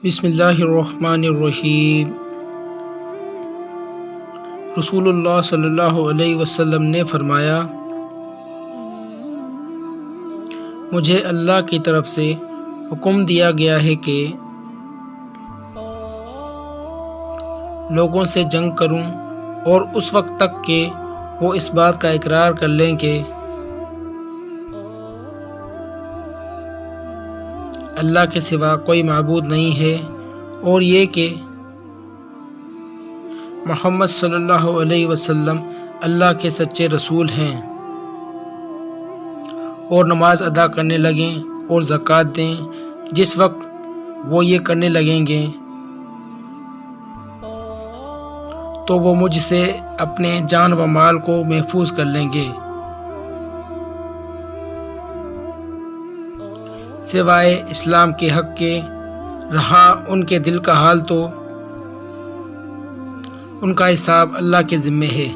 بسم اللہ الرحمن الرحیم۔ رسول اللہ صلی اللہ علیہ وسلم نے فرمایا، مجھے اللہ کی طرف سے حکم دیا گیا ہے کہ لوگوں سے جنگ کروں اور اس وقت تک کہ وہ اس بات کا اقرار کر لیں کہ اللہ کے سوا کوئی معبود نہیں ہے، اور یہ کہ محمد صلی اللہ علیہ وسلم اللہ کے سچے رسول ہیں، اور نماز ادا کرنے لگیں اور زکوٰۃ دیں۔ جس وقت وہ یہ کرنے لگیں گے تو وہ مجھ سے اپنے جان و مال کو محفوظ کر لیں گے، سوائے اسلام کے حق کے۔ رہا ان کے دل کا حال تو ان کا حساب اللہ کے ذمے ہے۔